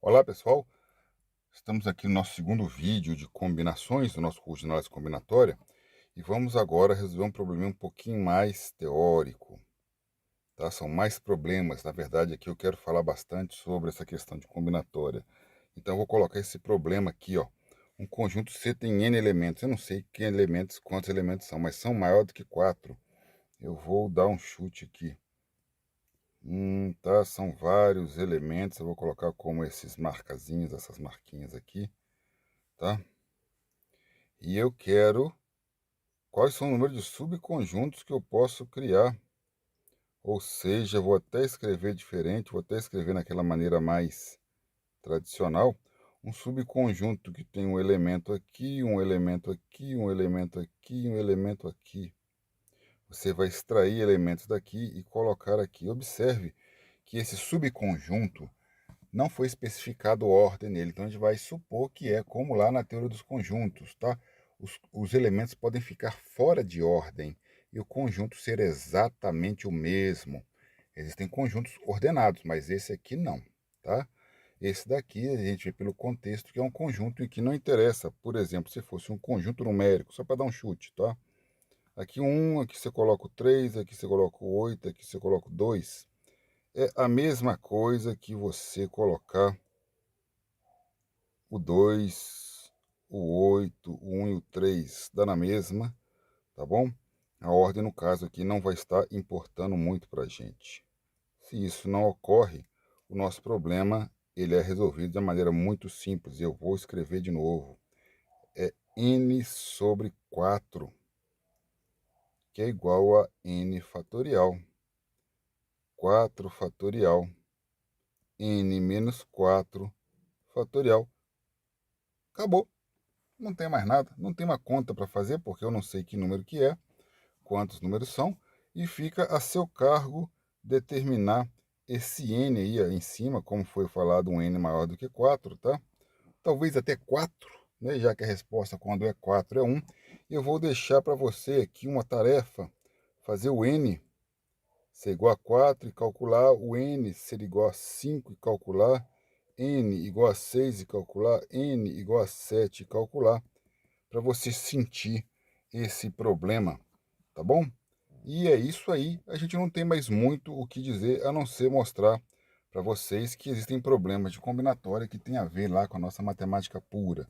Olá pessoal, estamos aqui no nosso segundo vídeo de combinações do nosso curso de análise combinatória e vamos agora resolver um problema um pouquinho mais teórico, tá? São mais problemas, na verdade aqui eu quero falar bastante sobre essa questão de combinatória. Então eu vou colocar esse problema aqui, ó. Um conjunto C tem N elementos, eu não sei que elementos, quantos elementos são, mas são maior do que 4. Eu vou dar um chute aqui. Tá, são vários elementos, eu vou colocar como esses marcazinhos, essas marquinhas aqui, tá? E eu quero quais são o número de subconjuntos que eu posso criar. Ou seja, vou até escrever diferente, vou até escrever naquela maneira mais tradicional. Um subconjunto que tem um elemento aqui, um elemento aqui, um elemento aqui, um elemento aqui. Você vai extrair elementos daqui e colocar aqui. Observe que esse subconjunto não foi especificado ordem nele, então a gente vai supor que é como lá na teoria dos conjuntos, tá? Os elementos podem ficar fora de ordem e o conjunto ser exatamente o mesmo. Existem conjuntos ordenados, mas esse aqui não, tá? Esse daqui a gente vê pelo contexto que é um conjunto em que não interessa, por exemplo, se fosse um conjunto numérico, só para dar um chute, tá? Aqui um, aqui você coloca o 3, aqui você coloca o 8, aqui você coloca o 2. É a mesma coisa que você colocar o 2, o 8, o 1 e o 3 dá na mesma, tá bom? A ordem, no caso aqui, não vai estar importando muito para a gente. Se isso não ocorre, o nosso problema ele é resolvido de maneira muito simples. Eu vou escrever de novo. É n sobre 4, que é igual a n fatorial. 4 fatorial, n menos 4 fatorial. Acabou. Não tem mais nada. Não tem uma conta para fazer, porque eu não sei que número que é. Quantos números são, e fica a seu cargo determinar esse n aí em cima, como foi falado, um n maior do que 4, tá? Talvez até 4, né? Já que a resposta quando é 4 é 1. Eu vou deixar para você aqui uma tarefa, fazer o n ser igual a 4 e calcular, o n ser igual a 5 e calcular, n igual a 6 e calcular, n igual a 7 e calcular, para você sentir esse problema, tá bom? E é isso aí, a gente não tem mais muito o que dizer a não ser mostrar para vocês que existem problemas de combinatória que tem a ver lá com a nossa matemática pura,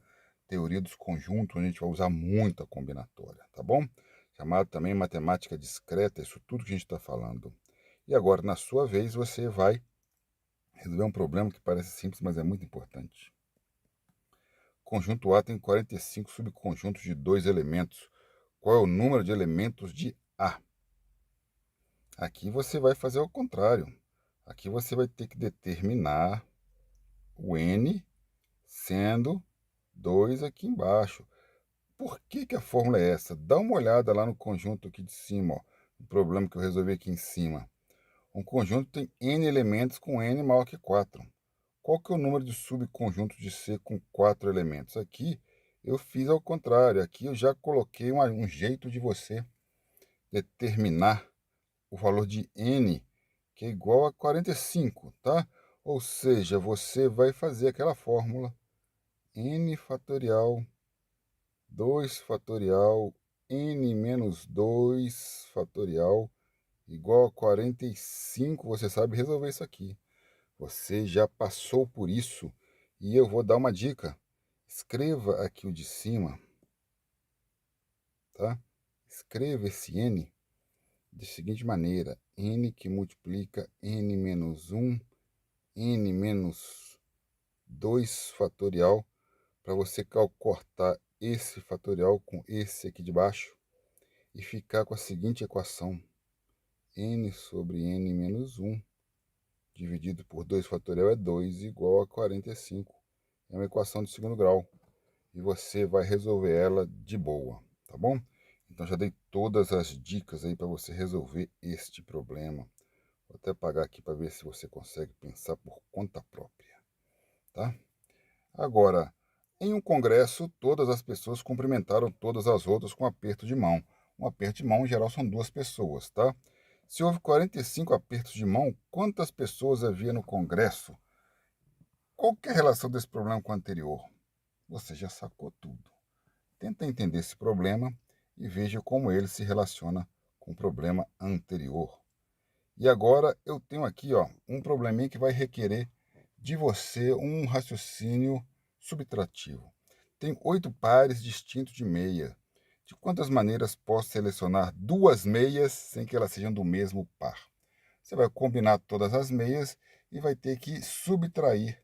teoria dos conjuntos, onde a gente vai usar muita combinatória, tá bom? Chamado também matemática discreta, isso tudo que a gente está falando. E agora, na sua vez, você vai resolver um problema que parece simples, mas é muito importante. Conjunto A tem 45 subconjuntos de dois elementos. Qual é o número de elementos de A? Aqui você vai fazer ao contrário. Aqui você vai ter que determinar o n sendo 2 aqui embaixo. Por que que a fórmula é essa? Dá uma olhada lá no conjunto aqui de cima, ó, o problema que eu resolvi aqui em cima. Um conjunto tem n elementos com n maior que 4. Qual que é o número de subconjuntos de C com 4 elementos? Aqui eu fiz ao contrário. Aqui eu já coloquei um jeito de você determinar o valor de n, que é igual a 45, tá? Ou seja, você vai fazer aquela fórmula n fatorial 2 fatorial n menos 2 fatorial igual a 45. Você sabe resolver isso aqui. Você já passou por isso e eu vou dar uma dica. Escreva aqui o de cima, tá? Escreva esse n da seguinte maneira: n que multiplica n menos 1, n menos 2 fatorial, para você cortar esse fatorial com esse aqui de baixo e ficar com a seguinte equação: n sobre n menos 1 dividido por 2 fatorial é 2 igual a 45. É uma equação de segundo grau e você vai resolver ela de boa, tá bom? Então já dei todas as dicas aí para você resolver este problema. Vou até apagar aqui para ver se você consegue pensar por conta própria, tá? Agora, em um congresso, todas as pessoas cumprimentaram todas as outras com um aperto de mão. Um aperto de mão, em geral, são duas pessoas, tá? Se houve 45 apertos de mão, quantas pessoas havia no congresso? qual que é a relação desse problema com o anterior? Você já sacou tudo. Tenta entender esse problema e veja como ele se relaciona com o problema anterior. E agora eu tenho aqui um probleminha que vai requerer de você um raciocínio subtrativo. Tem 8 pares distintos de meia. De quantas maneiras posso selecionar 2 meias sem que elas sejam do mesmo par? Você vai combinar todas as meias e vai ter que subtrair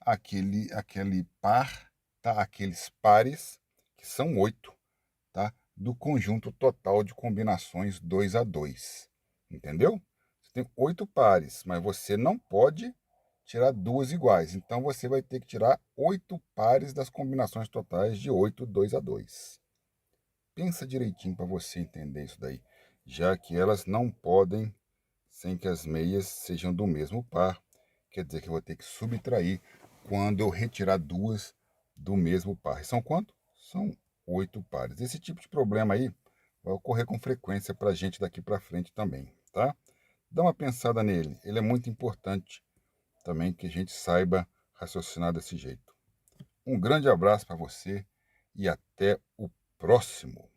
aquele par, tá? Aqueles pares, que são 8, tá? Do conjunto total de combinações 2 a 2. Entendeu? Você tem 8 pares, mas você não pode tirar 2 iguais. Então você vai ter que tirar 8 pares das combinações totais de 8, 2 a 2. Pensa direitinho para você entender isso daí, já que elas não podem sem que as meias sejam do mesmo par. Quer dizer que eu vou ter que subtrair quando eu retirar 2 do mesmo par. E são quanto? São 8 pares. Esse tipo de problema aí vai ocorrer com frequência para a gente daqui para frente também, tá? Dá uma pensada nele. Ele é muito importante também que a gente saiba raciocinar desse jeito. Um grande abraço para você e até o próximo.